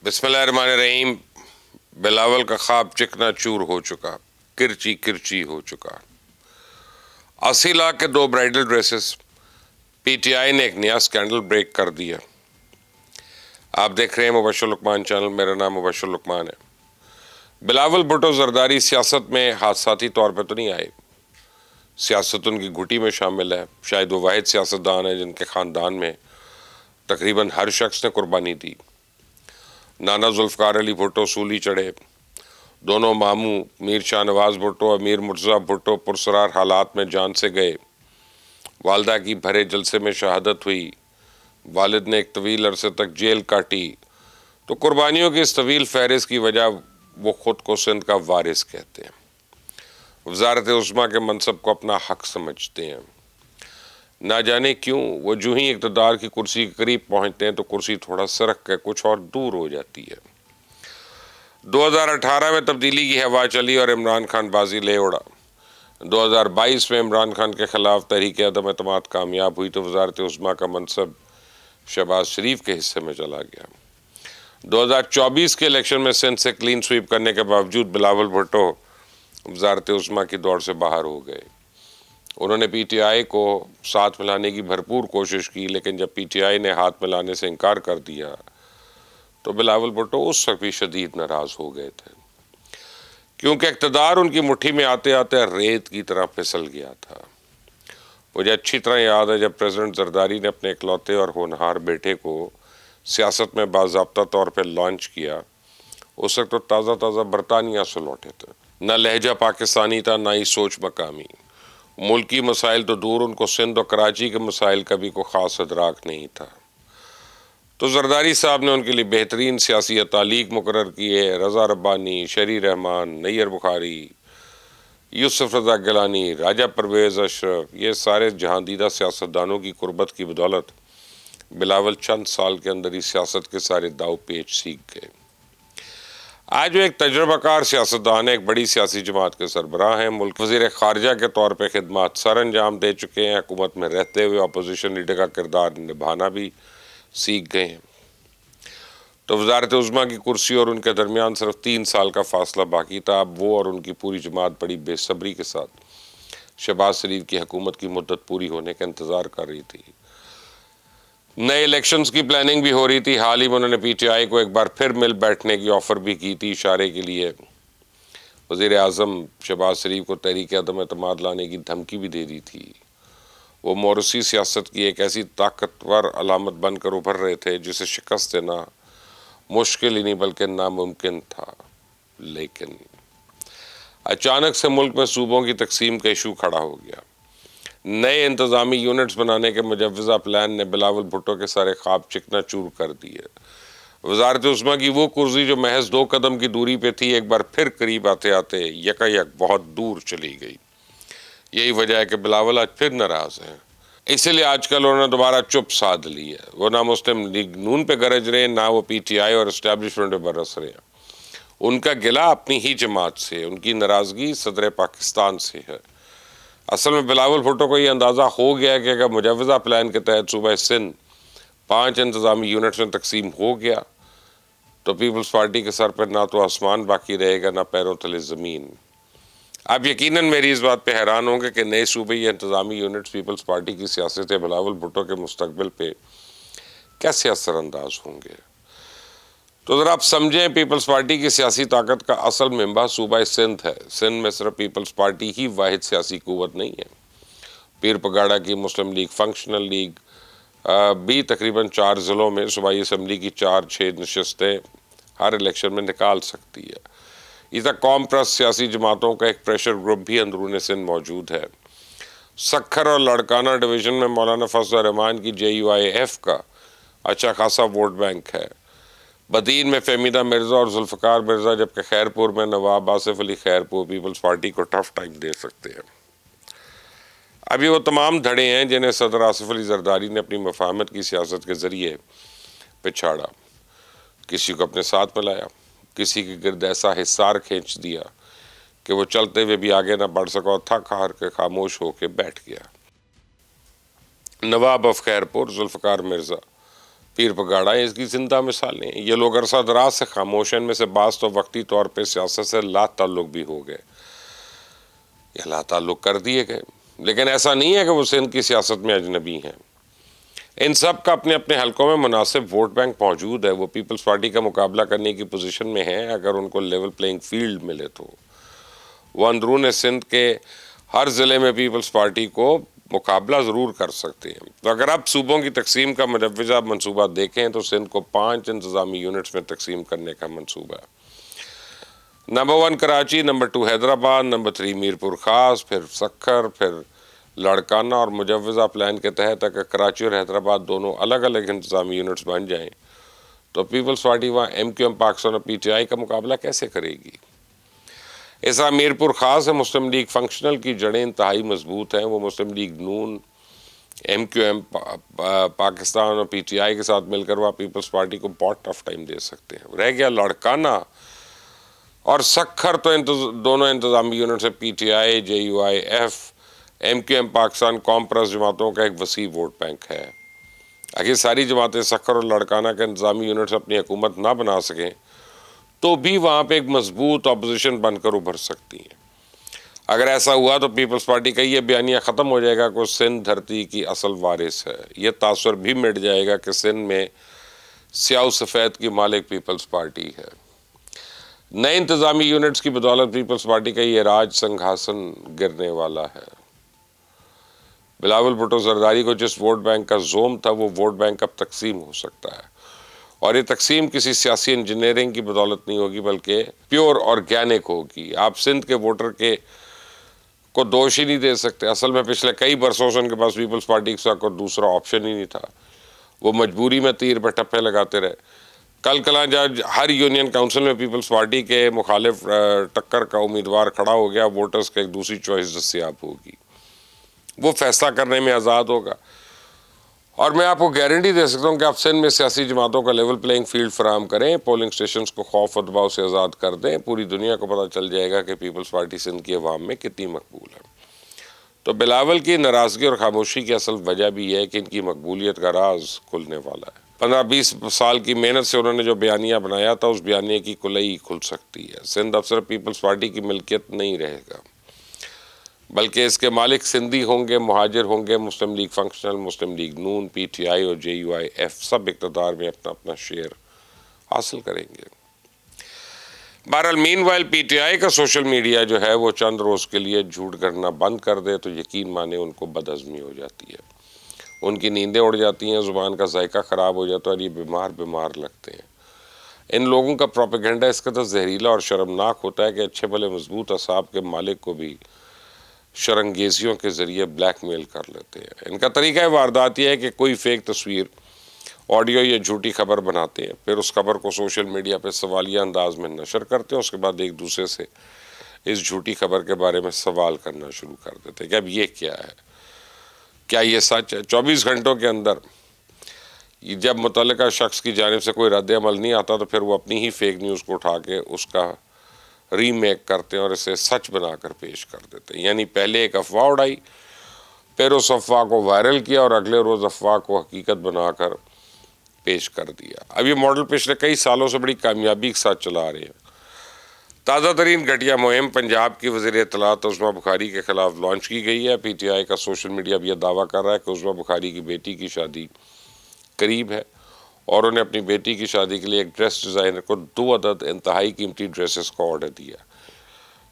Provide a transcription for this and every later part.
بسم اللہ الرحمن الرحیم. بلاول کا خواب چکنا چور ہو چکا, کرچی کرچی ہو چکا. 80 لاکھ کے 2 برائڈل ڈریسز. پی ٹی آئی نے ایک نیا سکینڈل بریک کر دیا. آپ دیکھ رہے ہیں مبشر لقمان چینل. میرا نام مبشر لقمان ہے. بلاول بھٹو زرداری سیاست میں حادثاتی طور پہ تو نہیں آئے. سیاست ان کی گھٹی میں شامل ہے. شاید وہ واحد سیاستدان ہیں جن کے خاندان میں تقریباً ہر شخص نے قربانی دی. نانا ذوالفقار علی بھٹو سولی چڑھے. دونوں ماموں میر شاہ نواز بھٹو اور میر مرزا بھٹو پرسرار حالات میں جان سے گئے. والدہ کی بھرے جلسے میں شہادت ہوئی. والد نے ایک طویل عرصے تک جیل کاٹی. تو قربانیوں کی اس طویل فہرست کی وجہ وہ خود کو سندھ کا وارث کہتے ہیں. وزارت عظمیٰ کے منصب کو اپنا حق سمجھتے ہیں. نہ جانے کیوں وہ جو ہی اقتدار کی کرسی کے قریب پہنچتے ہیں تو کرسی تھوڑا سرک کے کچھ اور دور ہو جاتی ہے. 2018 میں تبدیلی کی ہوا چلی اور عمران خان بازی لے اڑا. 2022 میں عمران خان کے خلاف تحریک عدم اعتماد کامیاب ہوئی تو وزارت عظمیٰ کا منصب شہباز شریف کے حصے میں چلا گیا. 2024 کے الیکشن میں سندھ سے کلین سویپ کرنے کے باوجود بلاول بھٹو وزارت عظمیٰ کی دوڑ سے باہر ہو گئے. انہوں نے پی ٹی آئی کو ساتھ ملانے کی بھرپور کوشش کی, لیکن جب پی ٹی آئی نے ہاتھ ملانے سے انکار کر دیا تو بلاول بھٹو اس وقت بھی شدید ناراض ہو گئے تھے, کیونکہ اقتدار ان کی مٹھی میں آتے آتے ریت کی طرح پھسل گیا تھا. مجھے اچھی طرح یاد ہے جب پریزیڈنٹ زرداری نے اپنے اکلوتے اور ہونہار بیٹے کو سیاست میں باضابطہ طور پہ لانچ کیا. اس وقت تو تازہ تازہ برطانیہ سے لوٹے تھے. نہ لہجہ پاکستانی تھا نہ ہی سوچ مقامی. ملکی مسائل تو دور, ان کو سندھ اور کراچی کے مسائل کا بھی کوئی خاص ادراک نہیں تھا. تو زرداری صاحب نے ان کے لیے بہترین سیاسی اتالیق مقرر کیے. رضا ربانی, شہری رحمان, نیر بخاری, یوسف رضا گیلانی, راجہ پرویز اشرف, یہ سارے جہاندیدہ سیاستدانوں کی قربت کی بدولت بلاول چند سال کے اندر ہی سیاست کے سارے داؤ پیچ سیکھ گئے. آج وہ ایک تجربہ کار سیاستدان ہے, ایک بڑی سیاسی جماعت کے سربراہ ہیں. ملک وزیر خارجہ کے طور پہ خدمات سر انجام دے چکے ہیں. حکومت میں رہتے ہوئے اپوزیشن لیڈر کا کردار نبھانا بھی سیکھ گئے ہیں. تو وزارت عظمیٰ کی کرسی اور ان کے درمیان صرف 3 سال کا فاصلہ باقی تھا. اب وہ اور ان کی پوری جماعت بڑی بے صبری کے ساتھ شہباز شریف کی حکومت کی مدت پوری ہونے کا انتظار کر رہی تھی. نئے الیکشنز کی پلاننگ بھی ہو رہی تھی. حال ہی میں انہوں نے پی ٹی آئی کو ایک بار پھر مل بیٹھنے کی آفر بھی کی تھی. اشارے کے لیے وزیر اعظم شہباز شریف کو تحریک عدم اعتماد لانے کی دھمکی بھی دے دی تھی. وہ موروثی سیاست کی ایک ایسی طاقتور علامت بن کر ابھر رہے تھے جسے شکست دینا مشکل ہی نہیں بلکہ ناممکن تھا. لیکن اچانک سے ملک میں صوبوں کی تقسیم کا ایشو کھڑا ہو گیا. نئے انتظامی یونٹس بنانے کے مجوزہ پلان نے بلاول بھٹو کے سارے خواب چکنا چور کر دیے. وزارت عظمیٰ کی وہ کرسی جو محض 2 قدم کی دوری پہ تھی, ایک بار پھر قریب آتے آتے یکا یک بہت دور چلی گئی. یہی وجہ ہے کہ بلاول آج پھر ناراض ہیں. اسی لیے آج کل انہوں نے دوبارہ چپ سادھ لی ہے. وہ نہ مسلم لیگ نون پہ گرج رہے, نہ وہ پی ٹی آئی اور اسٹیبلشمنٹ پہ برس رہے ہیں. ان کا گلہ اپنی ہی جماعت سے, ان کی ناراضگی صدر پاکستان سے ہے. اصل میں بلاول بھٹو کو یہ اندازہ ہو گیا ہے کہ اگر مجوزہ پلان کے تحت صوبہ سندھ 5 انتظامی یونٹس میں تقسیم ہو گیا تو پیپلز پارٹی کے سر پر نہ تو آسمان باقی رہے گا نہ پیروں تلے زمین. آپ یقیناً میری اس بات پہ حیران ہوں گے کہ نئے صوبے یا انتظامی یونٹس پیپلز پارٹی کی سیاست بلاول بھٹو کے مستقبل پہ کیسے اثر انداز ہوں گے. تو ذرا آپ سمجھیں, پیپلز پارٹی کی سیاسی طاقت کا اصل منبع صوبہ سندھ ہے. سندھ میں صرف پیپلز پارٹی ہی واحد سیاسی قوت نہیں ہے. پیر پگاڑا کی مسلم لیگ, فنکشنل لیگ بھی تقریباً 4 ضلعوں میں صوبائی اسمبلی کی 4-6 نشستیں ہر الیکشن میں نکال سکتی ہے. اس طرح قوم پرست سیاسی جماعتوں کا ایک پریشر گروپ بھی اندرون سندھ موجود ہے. سکھر اور لڑکانہ ڈویژن میں مولانا فضل الرحمان کی JUIF کا اچھا خاصا ووٹ بینک ہے. بدین میں فہمیدہ مرزا اور ذوالفقار مرزا, جبکہ خیرپور میں نواب آصف علی خیرپور پیپلز پارٹی کو ٹف ٹائم دے سکتے ہیں. اب یہ وہ تمام دھڑے ہیں جنہیں صدر آصف علی زرداری نے اپنی مفاہمت کی سیاست کے ذریعے پچھاڑا. کسی کو اپنے ساتھ ملایا, کسی کے گرد ایسا حصار کھینچ دیا کہ وہ چلتے ہوئے بھی آگے نہ بڑھ سکا اور تھک ہار کے خاموش ہو کے بیٹھ گیا. نواب آف خیرپور ذوالفقار مرزا پیر پگاڑا اس کی زندہ مثالیں ہیں۔ یہ لوگ عرصہ دراز سے خاموش ہیں، ان میں سے بعض تو وقتی طور پہ سیاست سے لا تعلق بھی ہو گئے یا لا تعلق کر دیے گئے، لیکن ایسا نہیں ہے کہ وہ سندھ کی سیاست میں اجنبی ہیں۔ ان سب کا اپنے اپنے حلقوں میں مناسب ووٹ بینک موجود ہے، وہ پیپلز پارٹی کا مقابلہ کرنے کی پوزیشن میں ہیں اگر ان کو لیول پلینگ فیلڈ ملے تو۔ وہ اندرون سندھ کے ہر ضلع میں پیپلز پارٹی کو مقابلہ ضرور کر سکتے ہیں۔ تو اگر آپ صوبوں کی تقسیم کا مجوزہ منصوبہ دیکھیں تو سندھ کو 5 انتظامی یونٹس میں تقسیم کرنے کا منصوبہ ہے۔ Number 1 Karachi, number 2 Hyderabad, number 3 Mirpur خاص، پھر سکھر، پھر لاڑکانہ، اور مجوزہ پلان کے تحت اگر کراچی اور حیدرآباد دونوں الگ الگ انتظامی یونٹس بن جائیں تو پیپلز پارٹی وہاں ایم کیو ایم پاکستان اور پی ٹی آئی کا مقابلہ کیسے کرے گی؟ اس طرح میرپور خاص ہے، مسلم لیگ فنکشنل کی جڑیں انتہائی مضبوط ہیں، وہ مسلم لیگ نون، ایم کیو ایم پاکستان اور پی ٹی آئی کے ساتھ مل کر وہ پیپلز پارٹی کو بہت ٹف ٹائم دے سکتے ہیں۔ رہ گیا لاڑکانہ اور سکھر، تو دونوں انتظامی یونٹ سے P T I, J U I F, M Q M Pakistan, قوم پرست جماعتوں کا ایک وسیع ووٹ بینک ہے۔ اگر ساری جماعتیں سکھر اور لاڑکانہ کے انتظامی یونٹ سے اپنی حکومت نہ بنا سکیں تو بھی وہاں پہ ایک مضبوط اپوزیشن بن کر ابھر سکتی ہیں۔ اگر ایسا ہوا تو پیپلز پارٹی کا یہ بیانیہ ختم ہو جائے گا کہ سندھ دھرتی کی اصل وارث ہے، یہ تاثر بھی مٹ جائے گا کہ سندھ میں سیاہ و سفید کی مالک پیپلز پارٹی ہے۔ نئے انتظامی یونٹس کی بدولت پیپلز پارٹی کا یہ راج سنگھاسن گرنے والا ہے۔ بلاول بھٹو زرداری کو جس ووٹ بینک کا زوم تھا وہ ووٹ بینک اب تقسیم ہو سکتا ہے، اور یہ تقسیم کسی سیاسی انجینئرنگ کی بدولت نہیں ہوگی بلکہ پیور آرگینک ہوگی۔ آپ سندھ کے ووٹر کو دوش ہی نہیں دے سکتے، اصل میں پچھلے کئی برسوں سے ان کے پاس پیپلز پارٹی کے ساتھ کوئی دوسرا آپشن ہی نہیں تھا، وہ مجبوری میں تیر پہ ٹپے لگاتے رہے۔ کل کلاں جب ہر یونین کاؤنسل میں پیپلز پارٹی کے مخالف ٹکر کا امیدوار کھڑا ہو گیا، ووٹرز کے ایک دوسری چوائس دستیاب ہوگی، وہ فیصلہ کرنے میں آزاد ہوگا۔ اور میں آپ کو گارنٹی دے سکتا ہوں کہ آپ سندھ میں سیاسی جماعتوں کا لیول پلینگ فیلڈ فراہم کریں، پولنگ سٹیشنز کو خوف و دباؤ سے آزاد کر دیں، پوری دنیا کو پتہ چل جائے گا کہ پیپلز پارٹی سندھ کی عوام میں کتنی مقبول ہے۔ تو بلاول کی ناراضگی اور خاموشی کی اصل وجہ بھی ہے کہ ان کی مقبولیت کا راز کھلنے والا ہے۔ 15-20 سال کی محنت سے انہوں نے جو بیانیہ بنایا تھا اس بیانیے کی کلئی کھل سکتی ہے۔ سندھ اب صرف پیپلز پارٹی کی ملکیت نہیں رہے گا بلکہ اس کے مالک سندھی ہوں گے، مہاجر ہوں گے، مسلم لیگ فنکشنل، مسلم لیگ نون، پی ٹی آئی اور جے یو آئی ایف سب اقتدار میں اپنا اپنا شیئر حاصل کریں گے۔ بہرحال مین وائل پی ٹی آئی کا سوشل میڈیا جو ہے وہ چند روز کے لیے جھوٹ کرنا بند کر دے تو یقین مانے ان کو بدہضمی ہو جاتی ہے، ان کی نیندیں اڑ جاتی ہیں، زبان کا ذائقہ خراب ہو جاتا ہے اور یہ بیمار لگتے ہیں۔ ان لوگوں کا پروپیگنڈا اس قدر زہریلا اور شرمناک ہوتا ہے کہ اچھے بھلے مضبوط اعصاب کے مالک کو بھی شرنگیزیوں کے ذریعے بلیک میل کر لیتے ہیں۔ ان کا طریقہ واردات یہ ہے کہ کوئی فیک تصویر، آڈیو یا جھوٹی خبر بناتے ہیں، پھر اس خبر کو سوشل میڈیا پہ سوالیہ انداز میں نشر کرتے ہیں، اس کے بعد ایک دوسرے سے اس جھوٹی خبر کے بارے میں سوال کرنا شروع کر دیتے ہیں کہ اب یہ کیا ہے، کیا یہ سچ ہے؟ 24 گھنٹوں کے اندر جب متعلقہ شخص کی جانب سے کوئی رد عمل نہیں آتا تو پھر وہ اپنی ہی فیک نیوز کو اٹھا کے اس کا ری میک کرتے ہیں اور اسے سچ بنا کر پیش کر دیتے ہیں۔ یعنی پہلے ایک افواہ اڑائی، پھر اس افواہ کو وائرل کیا اور اگلے روز افواہ کو حقیقت بنا کر پیش کر دیا۔ اب یہ ماڈل پچھلے کئی سالوں سے بڑی کامیابی کے ساتھ چلا رہے ہیں۔ تازہ ترین گھٹیا مہم پنجاب کی وزیر اطلاعات عظمیٰ بخاری کے خلاف لانچ کی گئی ہے۔ پی ٹی آئی کا سوشل میڈیا بھی یہ دعویٰ کر رہا ہے کہ عظمیٰ بخاری کی بیٹی کی شادی قریب ہے اور انہیں اپنی بیٹی کی شادی کے لیے ایک ڈریس ڈیزائنر کو 2 عدد انتہائی قیمتی ڈریسز کا آرڈر دیا،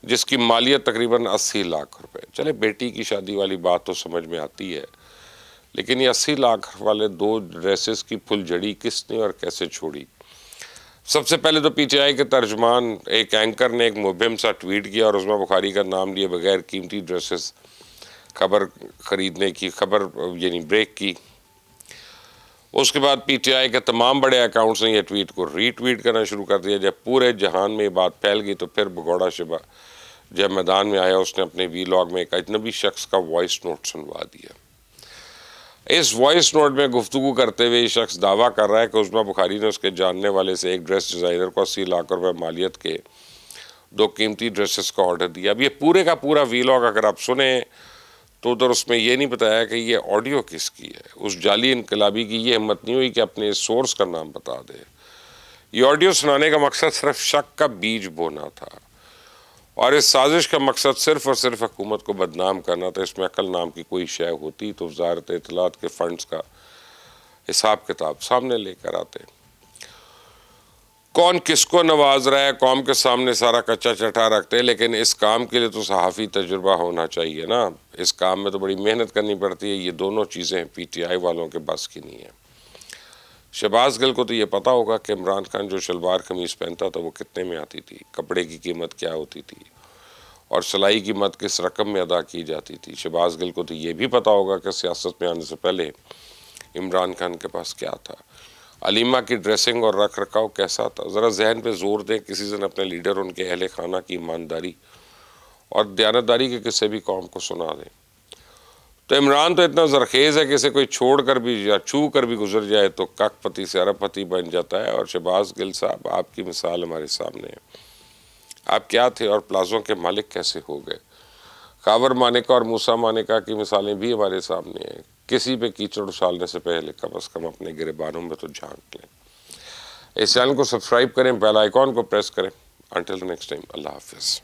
جس کی مالیت تقریباً 80 لاکھ روپے۔ چلے بیٹی کی شادی والی بات تو سمجھ میں آتی ہے، لیکن یہ 80 لاکھ والے 2 ڈریسز کی پھل جھڑی کس نے اور کیسے چھوڑی؟ سب سے پہلے تو پی ٹی آئی کے ترجمان ایک اینکر نے ایک مبہم سا ٹویٹ کیا اور عظمیٰ بخاری کا نام لیے بغیر قیمتی ڈریسز خبر خریدنے کی خبر یعنی بریک کی۔ اس کے بعد پی ٹی آئی کے تمام بڑے اکاؤنٹس نے یہ ٹویٹ کو ری ٹویٹ کرنا شروع کر دیا۔ جب پورے جہان میں یہ بات پھیل گئی تو پھر بگوڑا شبہ جب میدان میں آیا اس نے اپنے وی لاگ میں ایک اجنبی شخص کا وائس نوٹ سنوا دیا۔ اس وائس نوٹ میں گفتگو کرتے ہوئے یہ شخص دعویٰ کر رہا ہے کہ عظمیٰ بخاری نے اس کے جاننے والے سے ایک ڈریس ڈیزائنر کو 80 لاکھ روپے مالیت کے 2 قیمتی ڈریسز کا آرڈر دیا۔ اب یہ پورے کا پورا وی لاگ اگر آپ سنیں تو ادھر اس میں یہ نہیں بتایا کہ یہ آڈیو کس کی ہے. اس جعلی انقلابی کی یہ ہمت نہیں ہوئی کہ اپنے سورس کا نام بتا دے. یہ آڈیو سنانے کا مقصد صرف شک کا بیج بونا تھا، اور اس سازش کا مقصد صرف اور صرف حکومت کو بدنام کرنا تھا. اس میں عقل نام کی کوئی شے ہوتی تو وزارت اطلاعات کے فنڈز کا حساب کتاب سامنے لے کر آتے. کون کس کو نواز رہا ہے، قوم کے سامنے سارا کچا چٹا رکھتے، لیکن اس کام کے لیے تو صحافی تجربہ ہونا چاہیے نا. اس کام میں تو بڑی محنت کرنی پڑتی ہے. یہ دونوں چیزیں پی ٹی آئی والوں کے بس کی نہیں ہیں. شہباز گل کو تو یہ پتا ہوگا کہ عمران خان جو شلوار قمیض پہنتا تھا وہ کتنے میں آتی تھی، کپڑے کی قیمت کیا ہوتی تھی، اور سلائی کی قیمت کس رقم میں ادا کی جاتی تھی. شہباز گل کو تو یہ بھی پتا ہوگا کہ سیاست میں آنے سے پہلے عمران خان کے پاس کیا تھا، علیمہ کی ڈریسنگ اور رکھ رکھاؤ کیسا تھا. ذرا ذہن پہ زور دیں، کسی دن اپنے لیڈر، ان کے اہل خانہ کی ایمانداری اور دیانتداری کے قصے بھی قوم کو سنا دیں. تو عمران تو اتنا زرخیز ہے کہ اسے کوئی چھوڑ کر بھی یا چھو کر بھی گزر جائے تو کک پتی سے ارب پتی بن جاتا ہے. اور شہباز گل صاحب، آپ کی مثال ہمارے سامنے ہے. آپ کیا تھے اور پلازوں کے مالک کیسے ہو گئے؟ خاور مانیکا اور موسیٰ مانیکا کی مثالیں بھی ہمارے سامنے ہیں. کسی پہ کیچڑ اچھالنے سے پہلے کم از کم اپنے گریبانوں میں تو جھانک لیں. اس چینل کو سبسکرائب کریں، بیل آئیکن کو پریس کریں. انٹل نیکسٹ ٹائم، اللہ حافظ.